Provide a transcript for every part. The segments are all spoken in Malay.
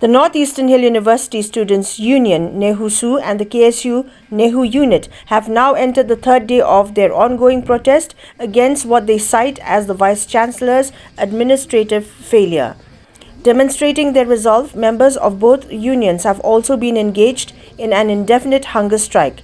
The Northeastern Hill University Students' Union, NEHUSU, and the KSU NEHU unit have now entered the third day of their ongoing protest against what they cite as the Vice-Chancellor's administrative failure. Demonstrating their resolve, members of both unions have also been engaged in an indefinite hunger strike.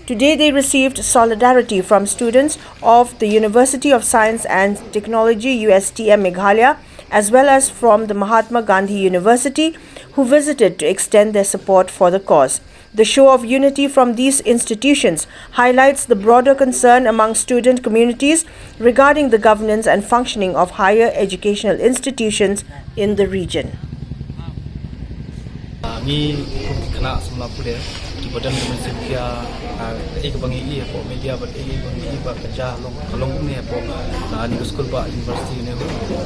Today they received solidarity from students of the University of Science and Technology USTM Meghalaya as well as from the Mahatma Gandhi University, who visited to extend their support for the cause. The show of unity from these institutions highlights the broader concern among student communities regarding the governance and functioning of higher educational institutions in the region. Di badan Kementerian kebangi po media bat bangi ba kerja kalong ni po ni sekolah ba universiti ni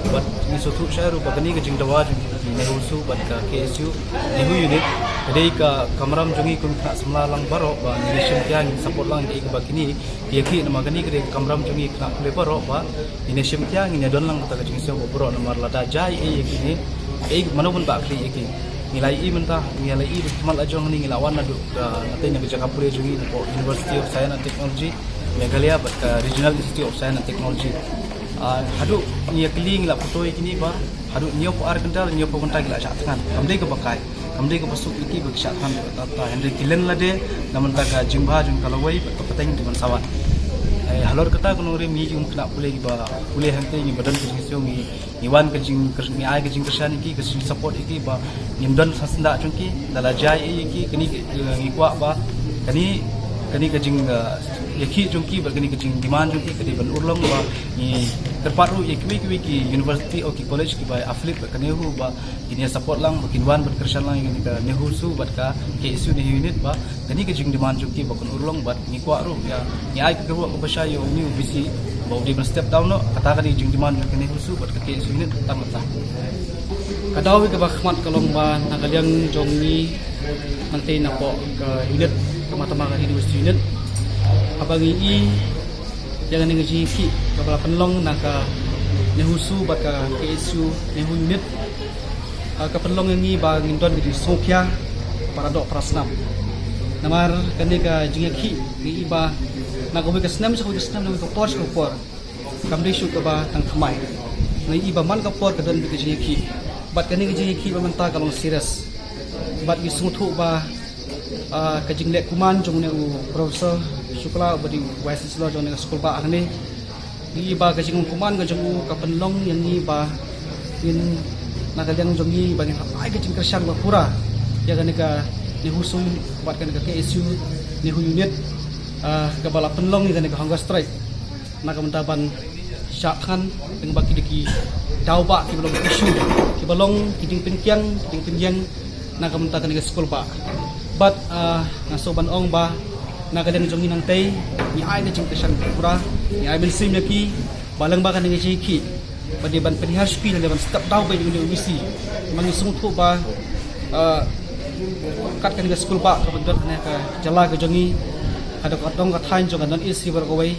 bat ni suatu syairu bagani ke jing dawa ni rusu bat ka KSU ni unit kadai ka kamram jungi kun kena semla lang baro ba ni syemtiang support lang di bagini yaki nama gani ke kamram jungi kena kule baro ba ni syemtiang ni don lang kata jing sio bro nomor lada jai yakini manapun ba kli yaki nilai mentah nilai mal ajong ni ngilawan adu nanti kerja kapuri jungi di University of Science and Technology Meghalaya bat Regional Institute of Science and Technology hadu ni kli ngila potoi kini ba hadu nio po ar kendal nio po kontak ngila chatkan kamdei ke bakai kamdei ke pasuk iki bag chatkan ta Henry Kilen lade naman ta ka jimba jung kalawai pateng di sawan halor kata kono re mi jung kena pulih ba pulih hante ni badan kesio mi wan kejing mi ai kejing kersan iki kesing support iki ba nimdan sasenda chungki dala jai iki kini ngikwa ba kani kejing yaki chungki ba kani kejing diman chungki kadi ban urlong ba ni terparu yaki ki university or ki college ki ba affiliate ba kanehu ba ini support lang bakin wan ban kersan lang ini ka nehusu bat ka KSU ni unit ba kani kejing diman chungki ba kun urlong ba ngikwa ru ya ni ai ka ru ba sya yo ni bisi ba di step down no kata kani jing diman kani husu bat ka KSU unit tamata kadawi ke bakhmat kalomba nagaliang jongni nanti napo ke unit ke Mahatma Gandhi University unit abangi i jangan ngaji ki kepala penlong naka nehusu bat ka KSU nehu unit ka penlong ngi ba ngindon di Sofia para dok prasnam namar kani ka jingaki ngi ba nagowi ka snam sa ko snam nagowi ka pors ko por kamri shu ka ba tang khamai ngi ba man ka por ka don bi jingaki bat kani jingaki ba manta kalong serious bat gi sungthu ba ka jingle kuman jong ne u professor Shukla badi vice chancellor jong ne school ba ani ngi ba ka jing kuman ga jong ka penlong yang ni ba in nagaliang jong ni ba ngi ai ka jing kersan ba pura ya kani ka ni husu bat kani ka KSU ni hu unit ka bala penlong ni kani ka hunger strike na ka mentaban syakhan dengan baki diki dau ba ki belum isu ki balong ki ding pinkyang na ka menta kani ka school ba bat ngasoban ong ba nagaliang jong ni nang tay ni ai na jing kersan pura ni ai belsim yaki balang ba kani ka jiki badi ban penihar speed dan ban step dau ba ni misi mangi sungthu ba kat kan ke school ba ka bentot ne ka jala ka jongi ada ka dong ka thain jong dan isi ber kawai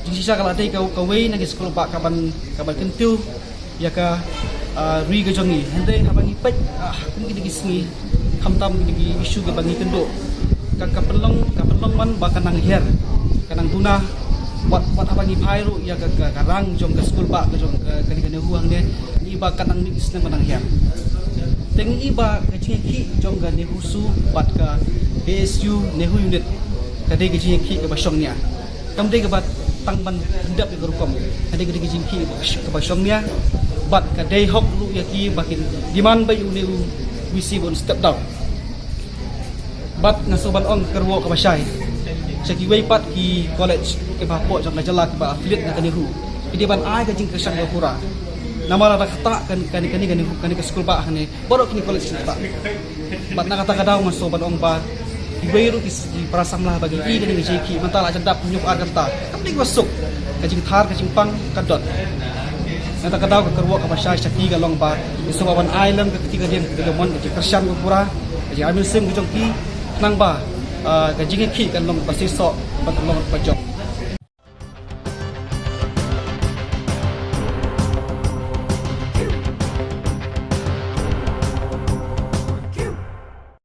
jing sisa kala dai ka kawai na ke school ba ka ban kentu ya ka ri ka jongi hande habangi pet kun ki gisngi khamtam ki isu ka bangi kendo ka pelong man ba kanang her kanang tuna wat habangi phairu ya ka rang jong ka school ba ka jong ka ni huang ne ni ba kanang ni isna manang her teng iba keciki jong ga nehusu bat ka KSU nehu unit kadai keciki ke basongnya kamdai ke bat tangban hendap ke rukom kadai keciki ke basongnya bat kadai hok lu yaki bakin diman bayu neu wisi bon step down bat ngasoban ong kerwo ke basai seki wei pat ki college ke bapo jong jala ke ba affiliate na kanehu pidiban ai ka jing kesang pura nama rata kata kani ke school ba hani borok kini college ba bat na kata kadang maso ban ong ba iweiru ki prasam lah bagi i kani jeki mentala jendap nyuk arganta kapli wasuk kajing thar kajing pang kadot nata kadang ke kerwo ka basai saki galong ba isoban island ke ketiga dia ke mon ke kersan ko pura kajing amil sim jong ki nang ba kajing ki kan long pasti sok bat long pajok